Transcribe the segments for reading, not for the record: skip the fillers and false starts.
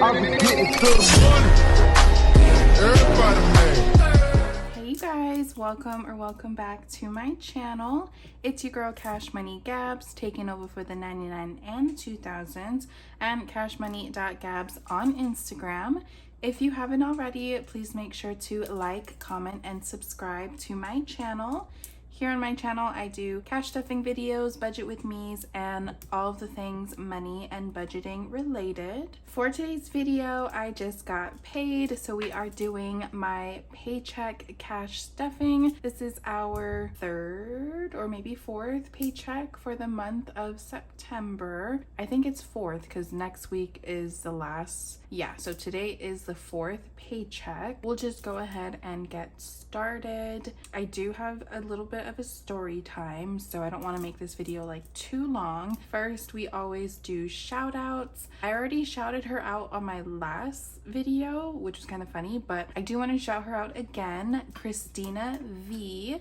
Hey you guys, welcome back to my channel. It's your girl Cash Money Gabs, taking over for the 99 and 2000s, and cashmoney.gabs on Instagram. If you haven't already, please make sure to like, comment, and subscribe to my channel. Here on my channel, I do cash stuffing videos, budget with me's, and all of the things money and budgeting related. For today's video, I just got paid, so we are doing my paycheck cash stuffing. This is our third or maybe fourth paycheck for the month of September. I think it's fourth because next week is the last. Yeah, so today is the fourth paycheck. We'll just go ahead and get started. I do have a little bit of a story time, so I don't want to make this video like too long. First, we always do shout outs. I already shouted her out on my last video, which was kind of funny, but I do want to shout her out again. Christina VeeBudgets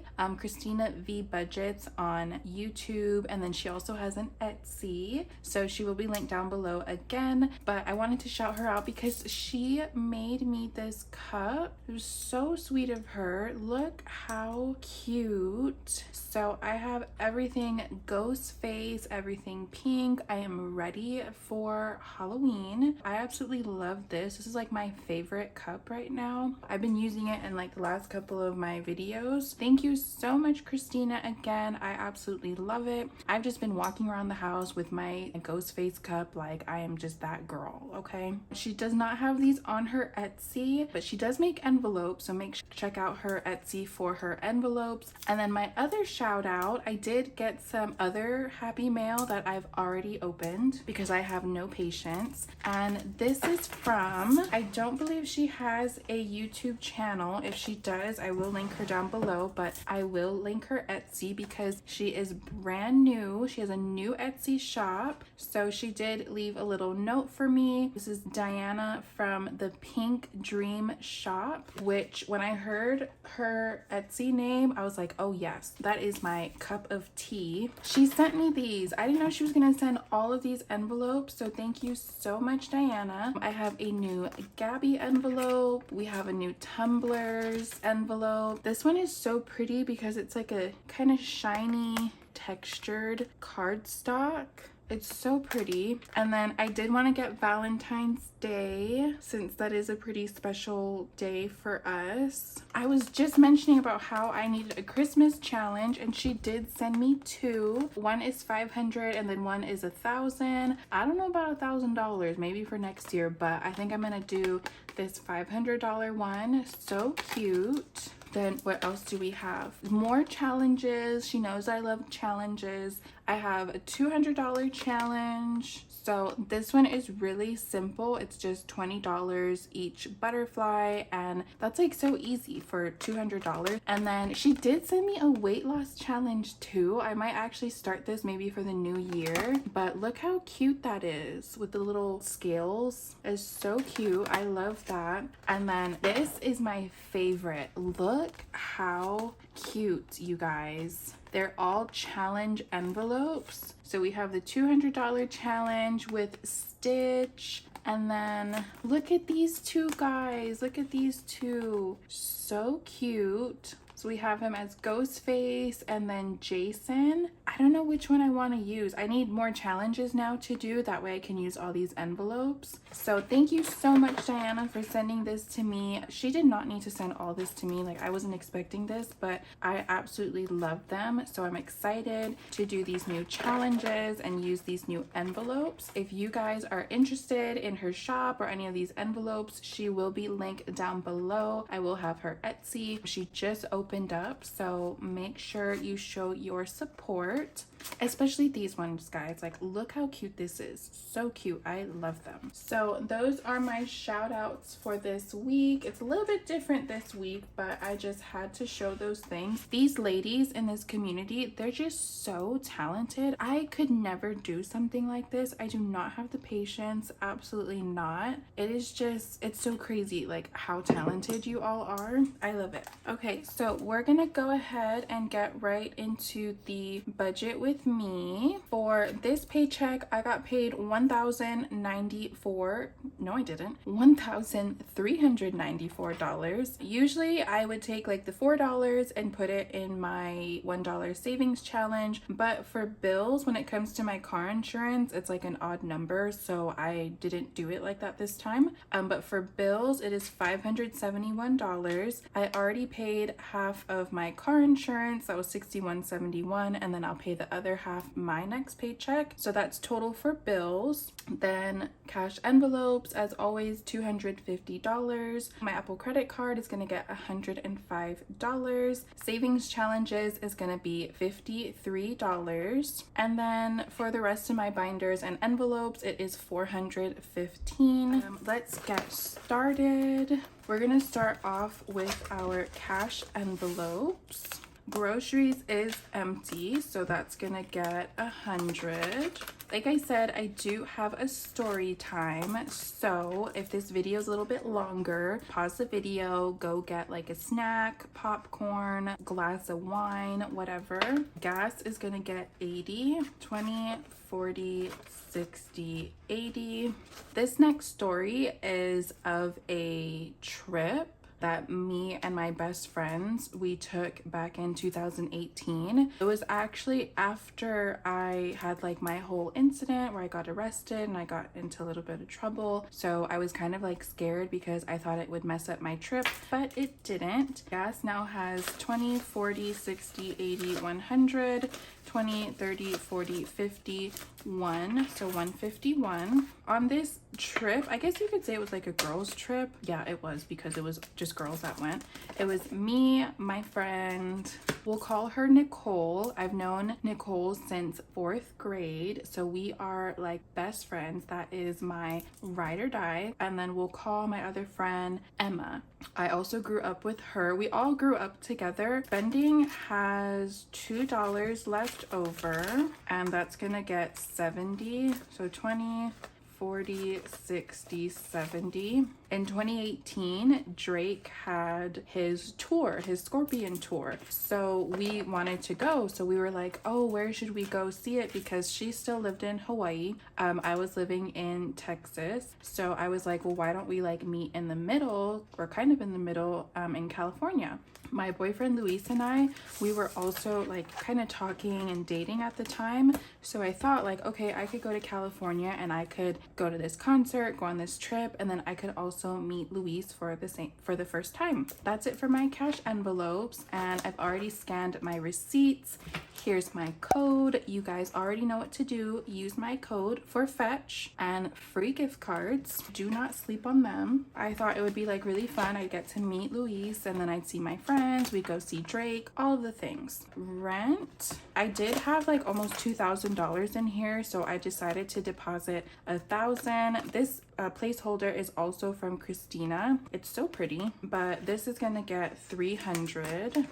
on YouTube, and then she also has an Etsy, so she will be linked down below again. But I wanted to shout her out because she made me this cup. It was so sweet of her. Look how cute. So I have everything ghost face, everything pink. I am ready for Halloween. I absolutely love this. This is like my favorite cup right now. I've been using it in like the last couple of my videos. Thank you so much, Christina, again. I absolutely love it. I've just been walking around the house with my ghost face cup like I am just that girl, okay? She does not have these on her Etsy, but she does make envelopes, so make sure to check out her Etsy for her envelopes. And then my other shout out, I did get some other happy mail that I've already opened because I have no patience. And this is from, I don't believe she has a YouTube channel. If she does, I will link her down below, but I will link her Etsy because she is brand new. She has a new Etsy shop, so she did leave a little note for me. This is Diana from ThePinkDreamShop, which when I heard her Etsy name, I was like, oh yes, that is my cup of tea. She sent me these. I didn't know she was gonna send all of these envelopes, so thank you so much, Diana. I have a new Gabby envelope. We have a new Tumblr's envelope. This one is so pretty because it's like a kind of shiny textured cardstock. It's so pretty. And then I did want to get Valentine's Day since that is a pretty special day for us. I was just mentioning about how I needed a Christmas challenge, and she did send me two. One is $500 and then one is $1,000. I don't know about $1,000, maybe for next year, but I think I'm gonna do this $500 one. So cute. Then what else do we have? More challenges. She knows I love challenges. I have a $200 challenge. So this one is really simple. It's just $20 each butterfly, and that's like so easy for $200. And then she did send me a weight loss challenge too. I might actually start this maybe for the new year, but look how cute that is with the little scales. It's so cute. I love that. And then this is my favorite. Look how cute, you guys. They're all challenge envelopes. So we have the $200 challenge with Stitch. And then look at these two guys. Look at these two. So cute. So we have him as Ghostface and then Jason. I don't know which one I want to use. I need more challenges now to do. That way I can use all these envelopes. So thank you so much, Diana, for sending this to me. She did not need to send all this to me. Like, I wasn't expecting this, but I absolutely love them. So I'm excited to do these new challenges and use these new envelopes. If you guys are interested in her shop or any of these envelopes, she will be linked down below. I will have her Etsy. She just opened up, so make sure you show your support, especially these ones, guys. Like, look how cute this is. So cute. I love them. So those are my shout outs for this week. It's a little bit different this week, but I just had to show those things. These ladies in this community, they're just so talented. I could never do something like this. I do not have the patience. Absolutely not. It is just, it's so crazy like how talented you all are. I love it. Okay, so we're gonna go ahead and get right into the budget with me. For this paycheck, I got paid $1,094. no I didn't, $1,394. Usually I would take like the $4 and put it in my $1 savings challenge, but for bills, when it comes to my car insurance, it's like an odd number, so I didn't do it like that this time. But for bills, it is $571. I already paid half of my car insurance, that was $61.71, and then I'll pay the other half my next paycheck. So that's total for bills. Then cash envelopes, as always, $250. My Apple credit card is going to get $105. Savings challenges is going to be $53. And then for the rest of my binders and envelopes, it is $415. Let's get started. We're going to start off with our cash envelopes. Groceries is empty, so that's gonna get 100. Like I said, I do have a story time, so if this video is a little bit longer, pause the video, go get like a snack, popcorn, glass of wine, whatever. Gas is gonna get 80, 20, 40, 60, 80. This next story is of a trip that me and my best friends we took back in 2018. It was actually after I had like my whole incident where I got arrested and I got into a little bit of trouble, so I was kind of like scared because I thought it would mess up my trip, but it didn't. Gas now has 20, 40, 60, 80, 100, 20, 30, 40, 50, 1, so 151. On this trip, I guess you could say it was like a girls trip. Yeah, it was, because it was just girls that went. It was me, my friend, we'll call her Nicole. I've known Nicole since 4th grade, so we are like best friends. That is my ride or die. And then we'll call my other friend Emma. I also grew up with her. We all grew up together. Spending has $2 left over, and that's gonna get 70, so 20, 40, 60, 70. In 2018, Drake had his tour, his Scorpion tour. So we wanted to go. So we were like, oh, where should we go see it? Because she still lived in Hawaii. I was living in Texas. So I was like, well, why don't we like meet in the middle, or kind of in the middle, in California? My boyfriend Luis and I, we were also like kind of talking and dating at the time. So I thought like, okay, I could go to California and I could go to this concert, go on this trip, and then I could also meet Luis for the first time. That's it for my cash envelopes, and I've already scanned my receipts. Here's my code. You guys already know what to do. Use my code for fetch and free gift cards. Do not sleep on them. I thought it would be like really fun. I'd get to meet Luis, and then I'd see my friends. We'd go see Drake, all of the things. Rent, I did have like almost $2,000 in here, so I decided to deposit $1,000. This placeholder is also from Christina. It's so pretty, but this is gonna get 300.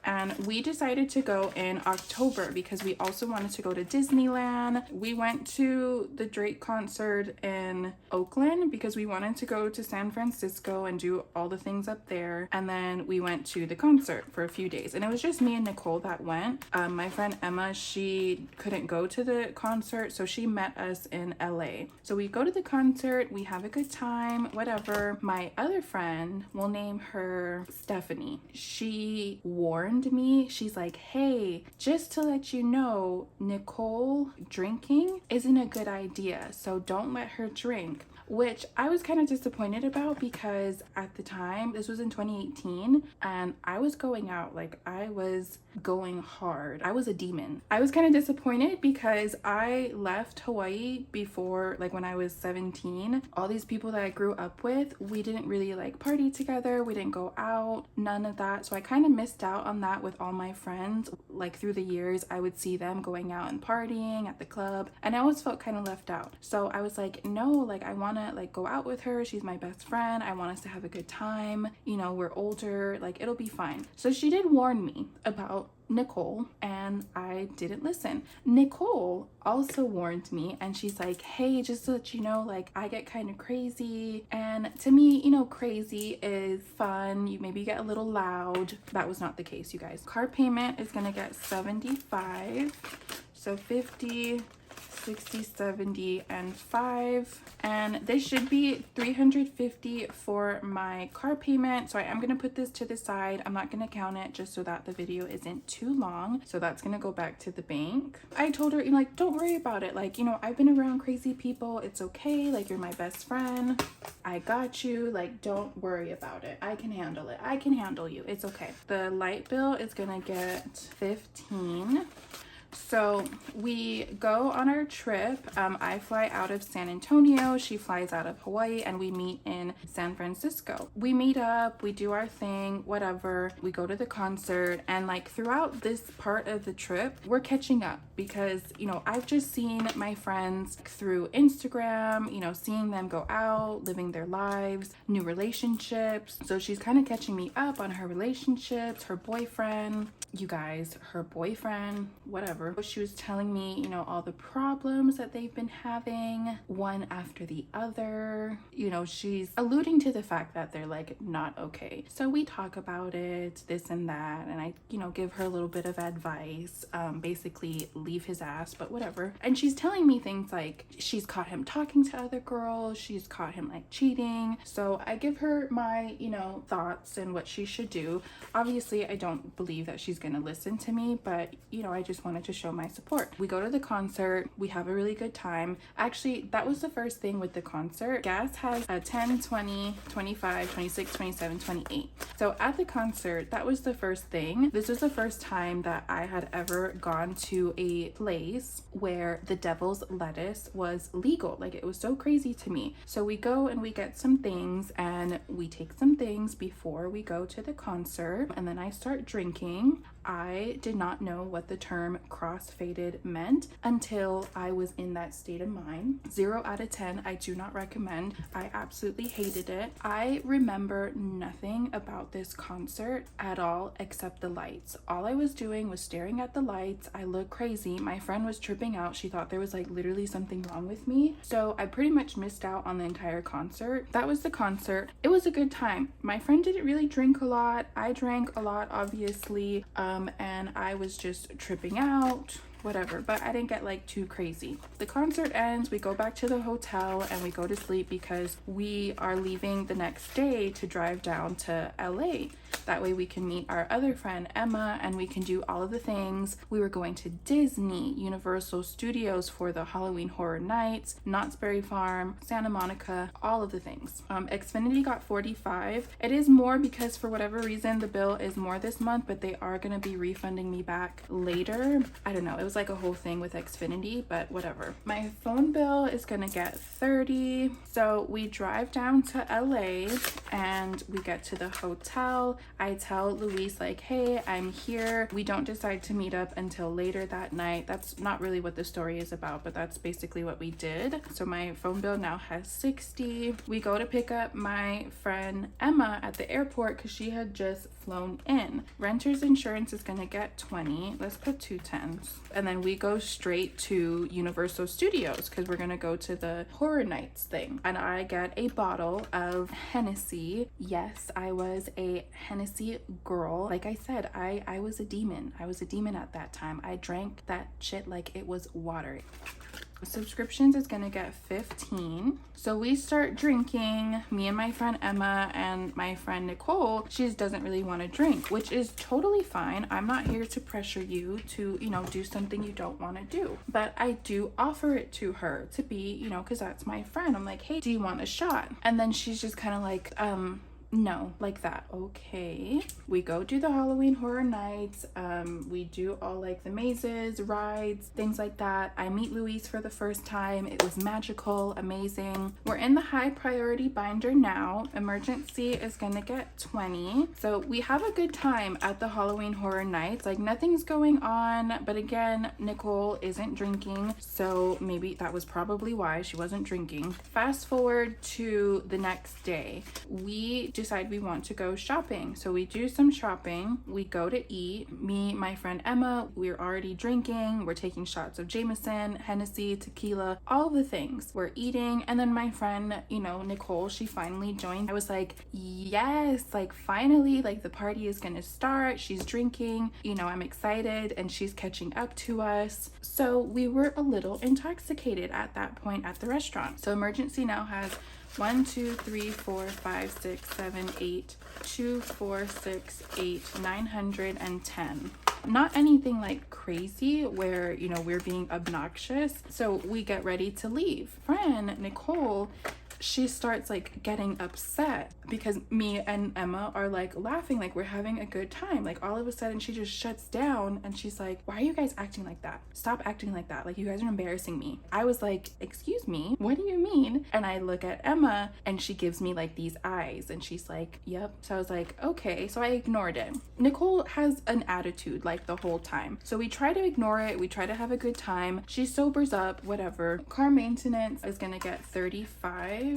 And we decided to go in October because we also wanted to go to Disneyland. We went to the Drake concert in Oakland because we wanted to go to San Francisco and do all the things up there. And then we went to the concert for a few days. And it was just me and Nicole that went. My friend Emma, she couldn't go to the concert, so she met us in LA. So we go to the concert, we have a good time, whatever. My other friend, we'll name her Stephanie. She warned me, she's like, hey, just to let you know, Nicole drinking isn't a good idea, so don't let her drink. Which I was kind of disappointed about because at the time, this was in 2018, and I was going out, like I was going hard. I was a demon. I was kind of disappointed because I left Hawaii before, like when I was 17. All these people that I grew up with, we didn't really like party together. We didn't go out, none of that. So I kind of missed out on that with all my friends. Like through the years, I would see them going out and partying at the club, and I always felt kind of left out. So I was like, no, like I want to like go out with her. She's my best friend. I want us to have a good time. You know, we're older, like it'll be fine. So she did warn me about Nicole, and I didn't listen. Nicole also warned me, and she's like, hey, just to let you know, like I get kind of crazy, and to me, you know, crazy is fun. You maybe get a little loud. That was not the case, you guys. Car payment is gonna get 75, so 50, 60, 70, and 5. And this should be $350 for my car payment. So I am going to put this to the side. I'm not going to count it just so that the video isn't too long. So that's going to go back to the bank. I told her, you know, like, don't worry about it. Like, you know, I've been around crazy people. It's okay. Like, you're my best friend. I got you. Like, don't worry about it. I can handle it. I can handle you. It's okay. The light bill is going to get 15. So we go on our trip. I fly out of San Antonio, she flies out of Hawaii, and we meet in San Francisco. We meet up, we do our thing, whatever. We go to the concert, and like throughout this part of the trip, we're catching up because, you know, I've just seen my friends through Instagram, you know, seeing them go out, living their lives, new relationships. So she's kind of catching me up on her relationships, her boyfriend, you guys, her boyfriend, whatever. She was telling me, you know, all the problems that they've been having, one after the other. You know, she's alluding to the fact that they're like not okay. So we talk about it, this and that, and I, you know, give her a little bit of advice, basically leave his ass, but whatever. And she's telling me things like she's caught him talking to other girls, she's caught him like cheating. So I give her my, you know, thoughts and what she should do. Obviously, I don't believe that she's gonna listen to me, but you know, I just wanted to show my support. We go to the concert, we have a really good time. Actually, that was the first thing with the concert. Gas has a 10, 20, 25, 26, 27, 28. So at the concert, that was the first thing. This was the first time that I had ever gone to a place where the devil's lettuce was legal. Like, it was so crazy to me. So we go and we get some things, and we take some things before we go to the concert, and then I start drinking. I did not know what the term crossfaded meant until I was in that state of mind. 0 out of 10, I do not recommend. I absolutely hated it. I remember nothing about this concert at all except the lights. All I was doing was staring at the lights. I looked crazy. My friend was tripping out. She thought there was like literally something wrong with me. So I pretty much missed out on the entire concert. That was the concert. It was a good time. My friend didn't really drink a lot. I drank a lot, obviously. And I was just tripping out, whatever, but I didn't get like too crazy. The concert ends, we go back to the hotel and we go to sleep because we are leaving the next day to drive down to LA. That way we can meet our other friend Emma and we can do all of the things. We were going to Disney, Universal Studios for the Halloween Horror Nights, Knott's Berry Farm, Santa Monica, all of the things. Xfinity got 45. It is more because for whatever reason the bill is more this month, but they are going to be refunding me back later. I don't know, it was like a whole thing with Xfinity, but whatever. My phone bill is going to get 30. So we drive down to LA and we get to the hotel. I tell Luis like, hey, I'm here. We don't decide to meet up until later that night. That's not really what the story is about, but that's basically what we did. So my phone bill now has 60. We go to pick up my friend Emma at the airport because she had just flown in. Renter's insurance is gonna get 20. Let's put 2 10s. And then we go straight to Universal Studios because we're gonna go to the Horror Nights thing. And I get a bottle of Hennessy. Yes, I was a Hennessy girl. Like I said, I was a demon. I was a demon at that time. I drank that shit like it was water. Subscriptions is gonna get 15. So we start drinking, me and my friend Emma and my friend Nicole. She just doesn't really want to drink, which is totally fine. I'm not here to pressure you to, you know, do something you don't want to do, but I do offer it to her to be, you know, because that's my friend. I'm like, hey, do you want a shot? And then she's just kind of like, no, like that. Okay. We go do the Halloween Horror Nights. We do all like the mazes, rides, things like that. I meet Luis for the first time. It was magical, amazing. We're in the high priority binder now. Emergency is gonna get 20. So we have a good time at the Halloween Horror Nights. Like, nothing's going on, but again, Nicole isn't drinking, so maybe that was probably why she wasn't drinking. Fast forward to the next day. We decide we want to go shopping. So we do some shopping, we go to eat. Me, my friend Emma, we're already drinking, we're taking shots of Jameson, Hennessy, tequila, all the things. We're eating, and then my friend, you know, Nicole, she finally joined. I was like, yes, like finally, like the party is gonna start. She's drinking, you know, I'm excited, and she's catching up to us. So we were a little intoxicated at that point at the restaurant. So emergency now has 1, 2, 3, 4, 5, 6, 7, 8, 2, 4, 6, 8, 910. Not anything like crazy where, you know, we're being obnoxious. So we get ready to leave. Friend Nicole, she starts like getting upset because me and Emma are like laughing, like we're having a good time. Like all of a sudden she just shuts down and she's like, why are you guys acting like that? Stop acting like that. Like you guys are embarrassing me. I was like, excuse me, what do you mean? And I look at Emma and she gives me like these eyes and she's like, yep. So I was like, okay. So I ignored it. Nicole has an attitude like the whole time. So we try to ignore it. We try to have a good time. She sobers up, whatever. Car maintenance is gonna get 35.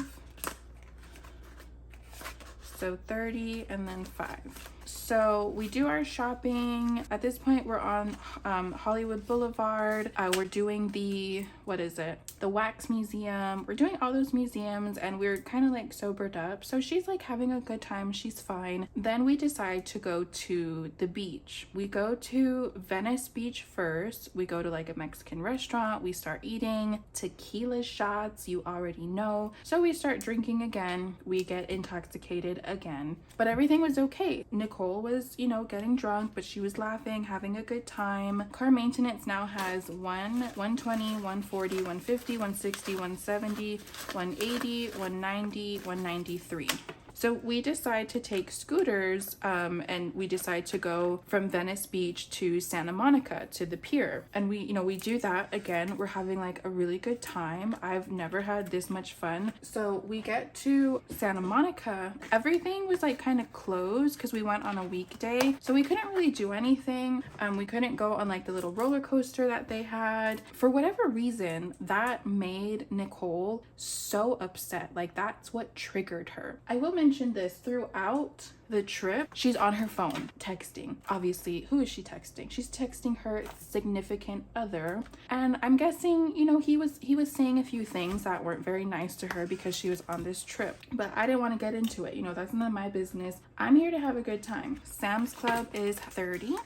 So 30 and then 5. So we do our shopping. At this point, we're on Hollywood Boulevard. We're doing the, what is it? The Wax Museum. We're doing all those museums and we're kind of like sobered up. So she's like having a good time. She's fine. Then we decide to go to the beach. We go to Venice Beach first. We go to like a Mexican restaurant. We start eating tequila shots. You already know. So we start drinking again. We get intoxicated again. But everything was okay. Nicole was, you know, getting drunk, but she was laughing, having a good time. Car maintenance now has 120, 140, 150, 160, 170, 180, 190, 193. So we decide to take scooters and we decide to go from Venice Beach to Santa Monica to the pier. And we, you know, we do that again. We're having like a really good time. I've never had this much fun. So we get to Santa Monica. Everything was like kind of closed because we went on a weekday. So we couldn't really do anything. We couldn't go on like the little roller coaster that they had. For whatever reason, that made Nicole so upset. Like that's what triggered her. I will mention this throughout the trip, she's on her phone texting. Obviously, who is she texting? She's texting her significant other, and I'm guessing, you know, he was saying a few things that weren't very nice to her because she was on this trip. But I didn't want to get into it, you know, that's none of my business. I'm here to have a good time. Sam's Club is 30.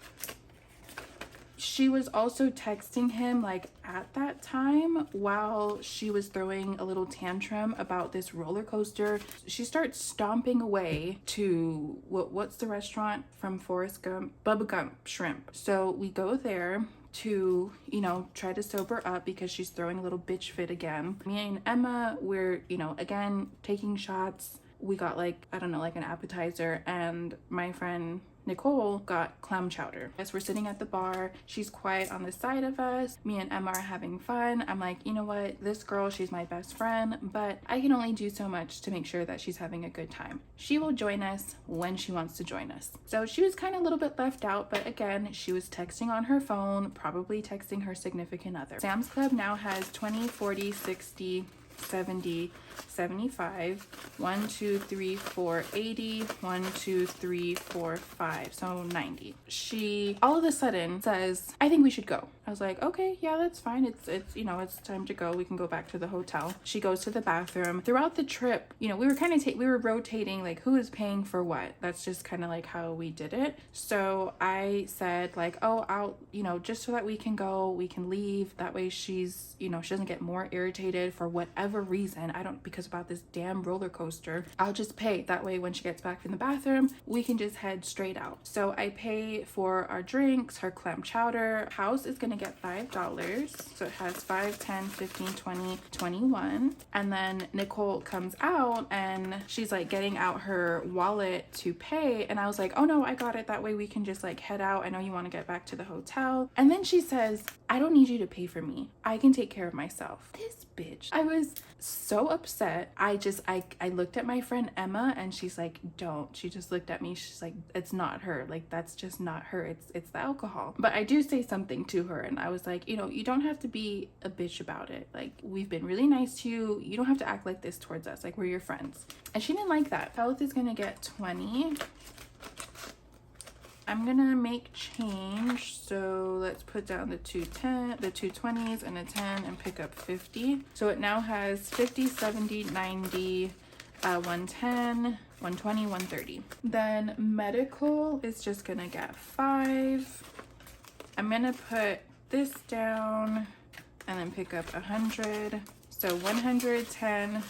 She was also texting him like at that time while she was throwing a little tantrum about this roller coaster. She starts stomping away to what's the restaurant from Forrest Gump? Bubba Gump Shrimp. So we go there to, you know, try to sober up because she's throwing a little bitch fit again. Me and Emma, we're, you know, again taking shots. We got like, I don't know, like an appetizer, and my friend Nicole got clam chowder. As we're sitting at the bar, she's quiet on the side of us. Me and Emma are having fun. I'm like, you know what? This girl, she's my best friend, but I can only do so much to make sure that she's having a good time. She will join us when she wants to join us. So she was kind of a little bit left out, but again, she was texting on her phone, probably texting her significant other. Sam's Club now has 20, 40, 60, 70, 75, 1, 2, 3, 4, 80, 1, 2, 3, 4, 5, so 90. She all of a sudden says, I think we should go. I was like, okay, yeah, that's fine. It's you know, it's time to go. We can go back to the hotel. She goes to the bathroom. Throughout the trip, you know, we were kind of we were rotating like who is paying for what. That's just kind of like how we did it. So I said like, oh, I'll, you know, just so that we can go, we can leave. That way she's, you know, she doesn't get more irritated for whatever reason. I don't, because about this damn roller coaster. I'll just pay. That way when she gets back from the bathroom, we can just head straight out. So I pay for our drinks, her clam chowder. House is gonna get $5. So it has 5, 10, 15, 20, 21. And then Nicole comes out and she's like getting out her wallet to pay. And I was like, oh no, I got it. That way we can just like head out. I know you want to get back to the hotel. And then she says, I don't need you to pay for me. I can take care of myself. This bitch. I was so upset. I looked at my friend Emma and she's like, don't. She just looked at me. She's like, it's not her. Like, that's just not her. It's the alcohol. But I do say something to her and I was like, you know, you don't have to be a bitch about it. Like, we've been really nice to you. You don't have to act like this towards us. Like, we're your friends. And she didn't like that. Health is gonna get 20. I'm gonna make change, so let's put down the 220s and a 10 and pick up 50. So it now has 50, 70, 90, 110, 120, 130. Then medical is just gonna get 5. I'm gonna put this down and then pick up 100. So 110,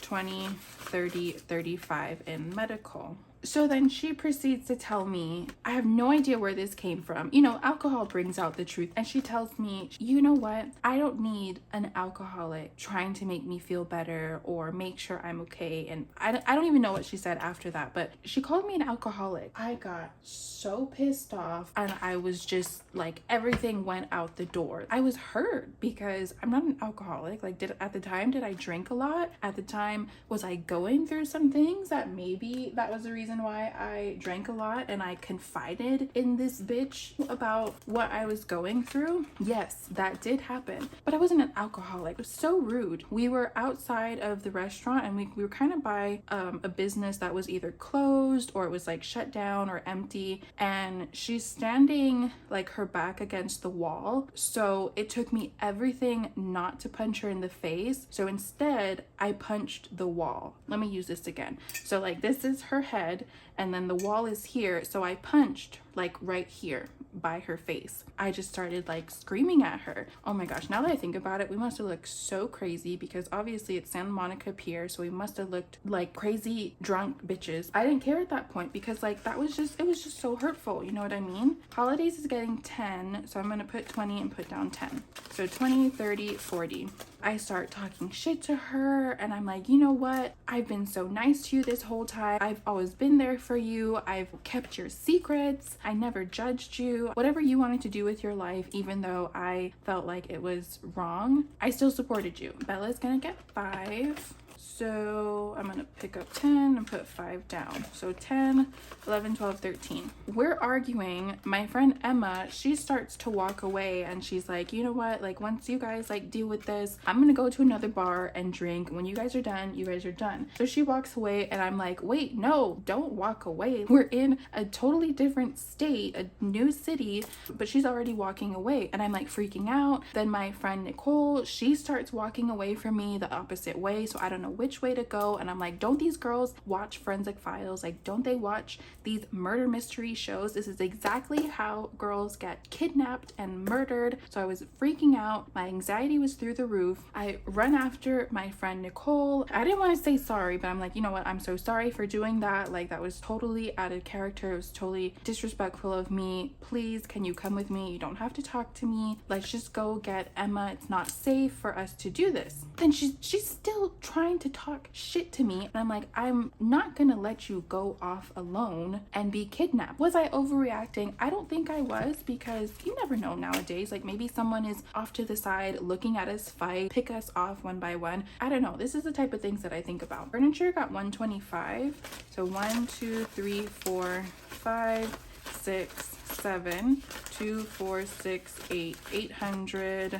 20, 30, 35 in medical. So then she proceeds to tell me, I have no idea where this came from. You know, alcohol brings out the truth. And she tells me, you know what? I don't need an alcoholic trying to make me feel better or make sure I'm okay. And I don't even know what she said after that, but she called me an alcoholic. I got so pissed off and I was just like, everything went out the door. I was hurt because I'm not an alcoholic. Like, at the time, did I drink a lot? At the time, was I going through some things that maybe that was the reason why I drank a lot and I confided in this bitch about what I was going through? Yes, that did happen, but I wasn't an alcoholic. It was so rude. We were outside of the restaurant and we were kind of by a business that was either closed or it was like shut down or empty, and she's standing like her back against the wall, so it took me everything not to punch her in the face. So instead I punched the wall. Let me use this again. So like, this is her head and then the wall is here, so I punched like right here by her face. I just started like screaming at her. Oh my gosh, now that I think about it, we must have looked so crazy because obviously it's Santa Monica Pier, so we must have looked like crazy drunk bitches. I didn't care at that point because like it was just so hurtful, you know what I mean? Holidays is getting 10, so I'm gonna put 20 and put down 10. So 20, 30, 40. I start talking shit to her and I'm like, you know what? I've been so nice to you this whole time. I've always been there for you. I've kept your secrets. I never judged you. Whatever you wanted to do with your life, even though I felt like it was wrong, I still supported you. Bella's gonna get 5. So I'm gonna pick up 10 and put 5 down. So 10, 11, 12, 13. We're arguing. My friend Emma, she starts to walk away and she's like, you know what? Like, once you guys like deal with this, I'm gonna go to another bar and drink. When you guys are done, you guys are done. So she walks away and I'm like, wait, no, don't walk away. We're in a totally different state, a new city, but she's already walking away. And I'm like freaking out. Then my friend Nicole, she starts walking away from me the opposite way. So I don't know which way to go, and I'm like, don't these girls watch Forensic Files? Like, don't they watch these murder mystery shows? This is exactly how girls get kidnapped and murdered. So I was freaking out. My anxiety was through the roof. I run after my friend Nicole. I didn't want to say sorry, but I'm like, you know what? I'm so sorry for doing that. Like, that was totally out of character. It was totally disrespectful of me. Please, can you come with me? You don't have to talk to me. Let's just go get Emma. It's not safe for us to do this. Then she's still trying to talk shit to me, and I'm like, I'm not gonna let you go off alone and be kidnapped. Was I overreacting? I don't think I was, because you never know nowadays. Like, maybe someone is off to the side looking at us fight, pick us off one by one. I don't know. This is the type of things that I think about. Furniture got 125. So 1, 2, 3, 4, 5, 6, 7, 2, 4, 6, 8, 800,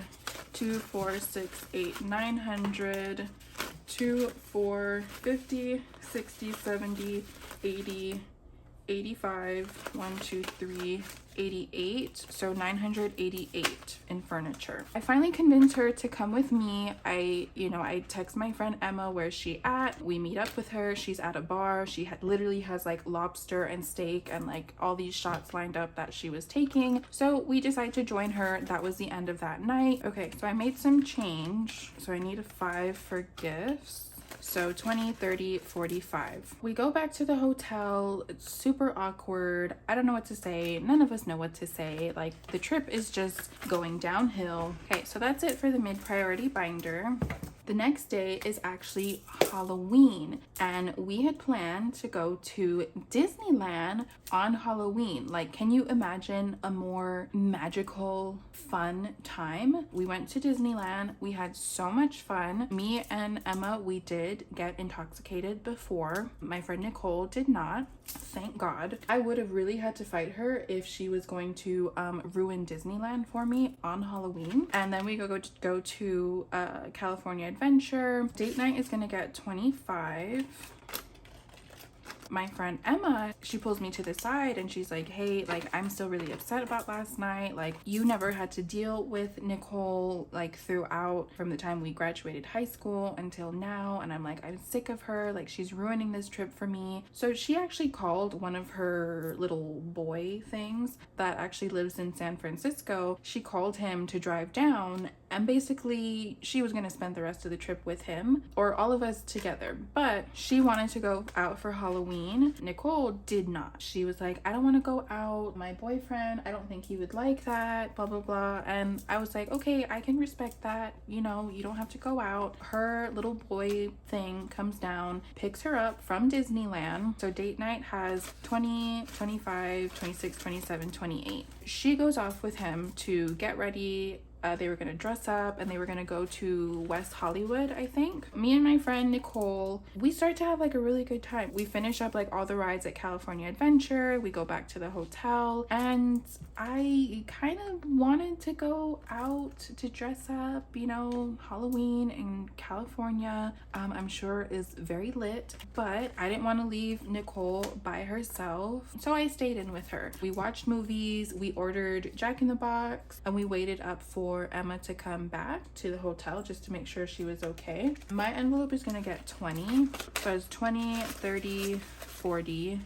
2, 4, 6, 8, 900, 2, 4, 50, 60, 70, 80, 85, 1, 2, 3, 88. So 988 in furniture. I finally convinced her to come with me. I text my friend Emma where she at. We meet up with her. She's at a bar. She literally has like lobster and steak and like all these shots lined up that she was taking. So we decided to join her. That was the end of that night. Okay, so I made some change. So I need a 5 for gifts. So 20, 30, 45. We go back to the hotel. It's super awkward. I don't know what to say. None of us know what to say. Like, the trip is just going downhill. Okay, so that's it for the mid-priority binder. The next day is actually Halloween, and we had planned to go to Disneyland on Halloween. Like, can you imagine a more magical, fun time? We went to Disneyland. We had so much fun. Me and Emma, we did get intoxicated before. My friend Nicole did not. Thank God. I would have really had to fight her if she was going to ruin Disneyland for me on Halloween. And then we go to California Adventure. Date night is gonna get $25. My friend Emma, she pulls me to the side and she's like, hey, like, I'm still really upset about last night. Like, you never had to deal with Nicole, like, throughout from the time we graduated high school until now. And I'm like, I'm sick of her. Like, she's ruining this trip for me. So she actually called one of her little boy things that actually lives in San Francisco. She called him to drive down, and basically she was gonna spend the rest of the trip with him or all of us together. But she wanted to go out for Halloween. Nicole did not. She was like, I don't want to go out. My boyfriend, I don't think he would like that, blah, blah, blah. And I was like, okay, I can respect that. You know, you don't have to go out. Her little boy thing comes down, picks her up from Disneyland. So date night has 20, 25, 26, 27, 28. She goes off with him to get ready. They were going to dress up and they were going to go to West Hollywood, I think. Me and my friend Nicole, we start to have like a really good time. We finish up like all the rides at California Adventure. We go back to the hotel, and I kind of wanted to go out to dress up, you know, Halloween in California. I'm sure is very lit, but I didn't want to leave Nicole by herself. So I stayed in with her. We watched movies, we ordered Jack in the Box, and we waited up for Emma to come back to the hotel just to make sure she was okay. My envelope is gonna get 20. So it's 20, 30, 40,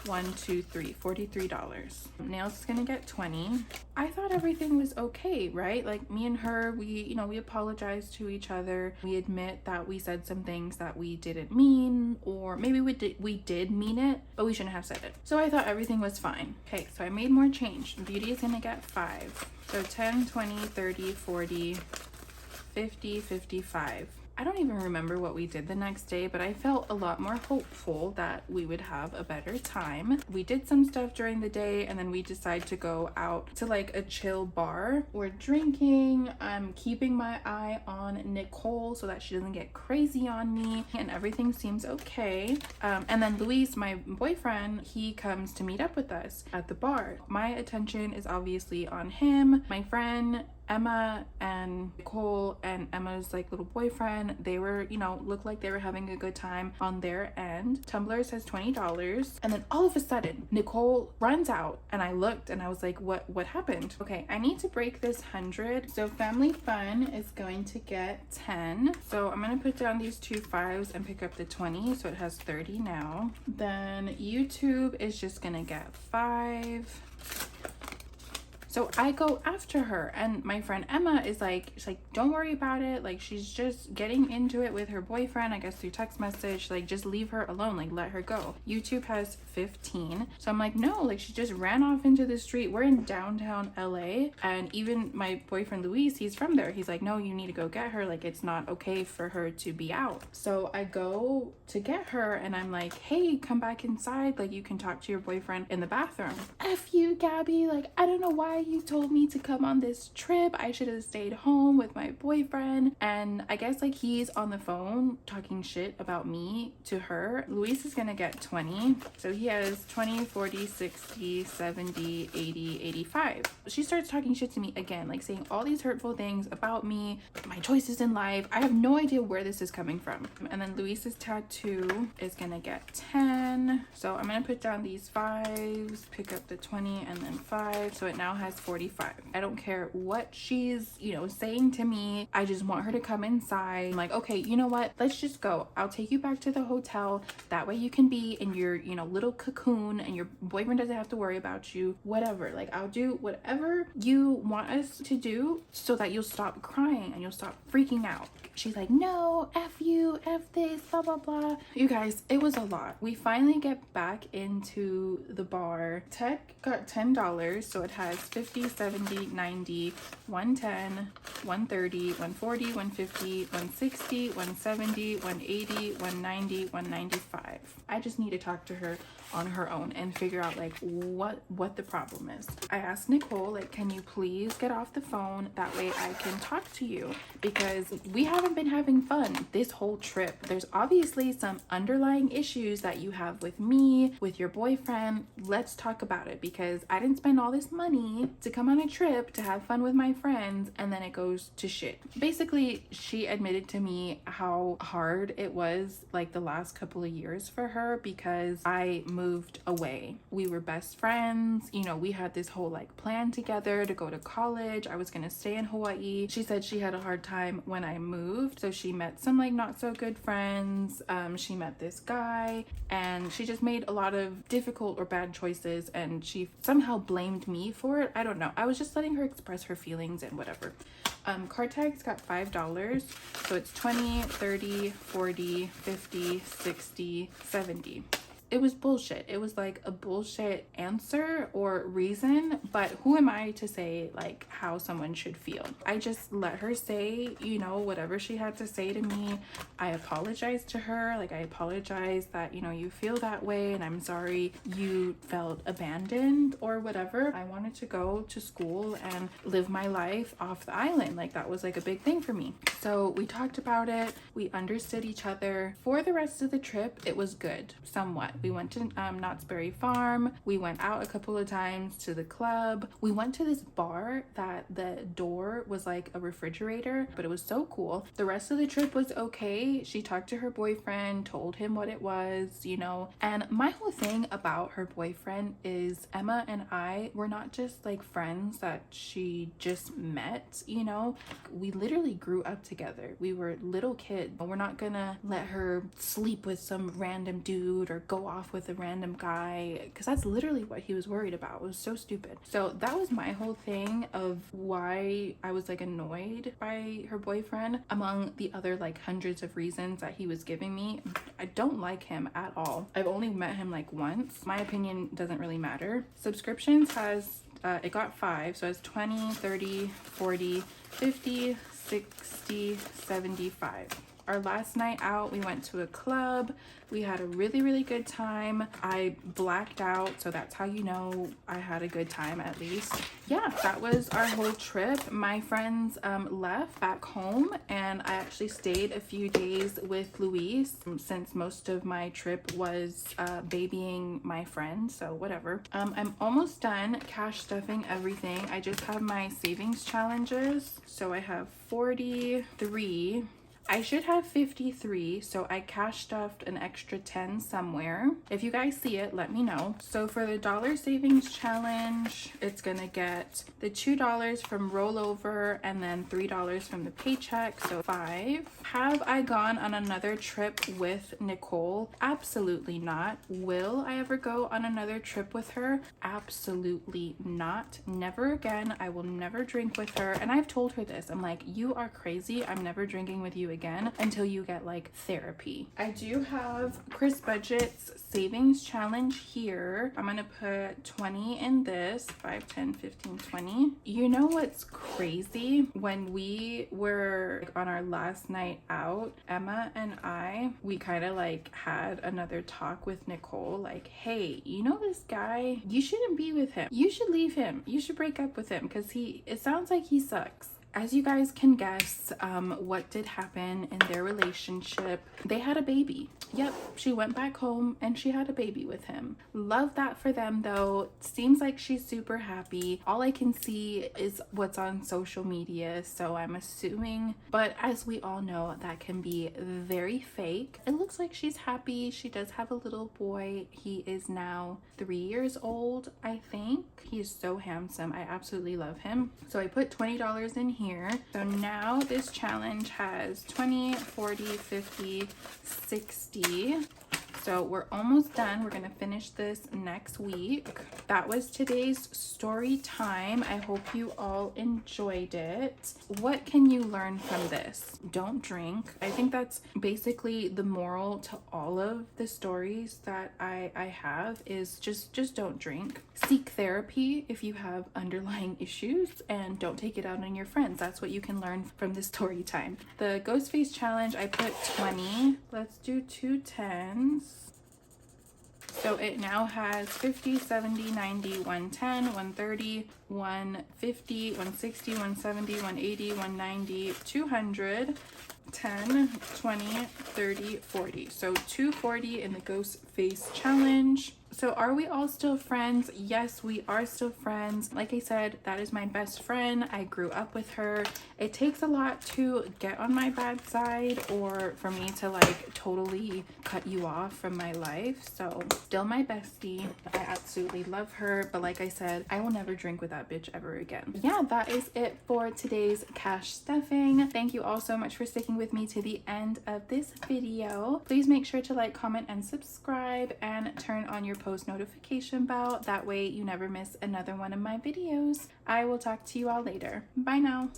1, 2, 3, $43. Nails is gonna get 20. I thought everything was okay, right? Like, me and her, we apologized to each other. We admit that we said some things that we didn't mean, or maybe we did mean it, but we shouldn't have said it. So I thought everything was fine. Okay, so I made more change. Beauty is gonna get 5. So 10, 20, 30, 40, 50, 55. I don't even remember what we did the next day, but I felt a lot more hopeful that we would have a better time. We did some stuff during the day, and then we decided to go out to like a chill bar. We're drinking. I'm keeping my eye on Nicole so that she doesn't get crazy on me, and everything seems okay. And then Luis, my boyfriend, he comes to meet up with us at the bar. My attention is obviously on him. My friend Emma and Nicole and Emma's like little boyfriend, they were, you know, looked like they were having a good time on their end. Tumblr says $20, and then all of a sudden Nicole runs out, and I looked and I was like, what happened? Okay, I need to break this 100. So Family Fun is going to get 10. So I'm gonna put down these 2 5s and pick up the 20, so it has 30 now. Then YouTube is just gonna get 5. So I go after her, and my friend Emma is like, she's like, don't worry about it. Like, she's just getting into it with her boyfriend, I guess through text message. Like, just leave her alone. Like, let her go. YouTube has 15. So I'm like, no, like, she just ran off into the street. We're in downtown LA. And even my boyfriend Luis, he's from there. He's like, no, you need to go get her. Like, it's not okay for her to be out. So I go to get her, and I'm like, hey, come back inside. Like, you can talk to your boyfriend in the bathroom. F you, Gabby. Like, I don't know why you told me to come on this trip. I should have stayed home with my boyfriend. And I guess like he's on the phone talking shit about me to her. Luis is gonna get 20. So he has 20, 40, 60, 70, 80, 85. She starts talking shit to me again, like saying all these hurtful things about me, my choices in life. I have no idea where this is coming from. And then Luis's tattoo is gonna get 10. So I'm gonna put down these 5s, pick up the 20, and then 5. So it now has 45. I don't care what she's, you know, saying to me. I just want her to come inside. I'm like, okay, you know what? Let's just go. I'll take you back to the hotel. That way you can be in your, you know, little cocoon, and your boyfriend doesn't have to worry about you. Whatever. Like, I'll do whatever you want us to do so that you'll stop crying and you'll stop freaking out. She's like, no, F you, F this, blah, blah, blah. You guys, it was a lot. We finally get back into the bar. Tech got $10, so it has 50 50, 70, 90, 110, 130, 140, 150, 160, 170, 180, 190, 195. I just need to talk to her on her own and figure out like what the problem is. I asked Nicole, like, can you please get off the phone? That way I can talk to you, because we haven't been having fun this whole trip. There's obviously some underlying issues that you have with me, with your boyfriend. Let's talk about it, because I didn't spend all this money to come on a trip to have fun with my friends and then it goes to shit. Basically, she admitted to me how hard it was like the last couple of years for her because I moved away. We were best friends, you know, we had this whole like plan together to go to college. I was gonna stay in Hawaii. She said she had a hard time when I moved, so she met some like not so good friends. She met this guy and she just made a lot of difficult or bad choices, and she somehow blamed me for it. I don't know. I was just letting her express her feelings and whatever. Card tags got $5, so it's 20, 30, 40, 50, 60, 70. It was bullshit. It was like a bullshit answer or reason, but who am I to say like how someone should feel? I just let her say, you know, whatever she had to say to me. I apologized to her. Like, I apologize that, you know, you feel that way, and I'm sorry you felt abandoned or whatever. I wanted to go to school and live my life off the island. Like, that was like a big thing for me. So we talked about it. We understood each other. For the rest of the trip, it was good, somewhat. We went to Knott's Berry Farm. We went out a couple of times to the club. We went to this bar that the door was like a refrigerator, but it was so cool. The rest of the trip was okay. She talked to her boyfriend, told him what it was, you know. And my whole thing about her boyfriend is Emma and I were not just like friends that she just met, you know. We literally grew up together. We were little kids. We're not gonna let her sleep with some random dude or go off with a random guy, because that's literally what he was worried about. It was so stupid. So that was my whole thing of why I was like annoyed by her boyfriend, among the other like hundreds of reasons that he was giving me. I don't like him at all. I've only met him like once. My opinion doesn't really matter. Subscriptions has it got 5, so it's 20, 30, 40, 50, 60, 75. Our last night out, we went to a club. We had a really good time. I blacked out, so that's how you know I had a good time, at least. Yeah, that was our whole trip. My friends left back home, and I actually stayed a few days with Luis, since most of my trip was babying my friend, so whatever. I'm almost done cash stuffing everything. I just have my savings challenges. So I have 43. I should have 53, so I cash stuffed an extra 10 somewhere. If you guys see it, let me know. So for the dollar savings challenge, it's gonna get the $2 from rollover and then $3 from the paycheck, so 5. Have I gone on another trip with Nicole? Absolutely not. Will I ever go on another trip with her? Absolutely not. Never again. I will never drink with her. And I've told her this. I'm like, you are crazy. I'm never drinking with you again until you get like therapy. I do have Kris Budgets savings challenge here. I'm gonna put 20 in this, 5, 10, 15, 20. You know what's crazy? When we were like, on our last night out, Emma and we kind of like had another talk with Nicole, like, hey, you know this guy, you shouldn't be with him. You should leave him. You should break up with him, because it sounds like he sucks. As you guys can guess, what did happen in their relationship? They had a baby. Yep, she went back home and she had a baby with him. Love that for them though. Seems like she's super happy. All I can see is what's on social media, so I'm assuming, but as we all know, that can be very fake. It looks like she's happy. She does have a little boy. He is now 3 years old, I think. He is so handsome. I absolutely love him. So I put $20 in here. So now this challenge has 20, 40, 50, 60, So we're almost done. We're gonna finish this next week. That was today's story time. I hope you all enjoyed it. What can you learn from this? Don't drink. I think that's basically the moral to all of the stories that I have, is just don't drink. Seek therapy if you have underlying issues, and don't take it out on your friends. That's what you can learn from this story time. The ghost face challenge, I put 20. Let's do 2 10s. So it now has 50, 70, 90, 110, 130, 150, 160, 170, 180, 190, 200, 10, 20, 30, 40. So 240 in the ghost face challenge. So are we all still friends? Yes, we are still friends. Like I said, that is my best friend. I grew up with her. It takes a lot to get on my bad side, or for me to like totally cut you off from my life. So still my bestie. I absolutely love her. But like I said, I will never drink with that bitch ever again. Yeah, that is it for today's cash stuffing. Thank you all so much for sticking with me to the end of this video. Please make sure to like, comment, and subscribe, and turn on your post notification bell. That way you never miss another one of my videos. I will talk to you all later. Bye now.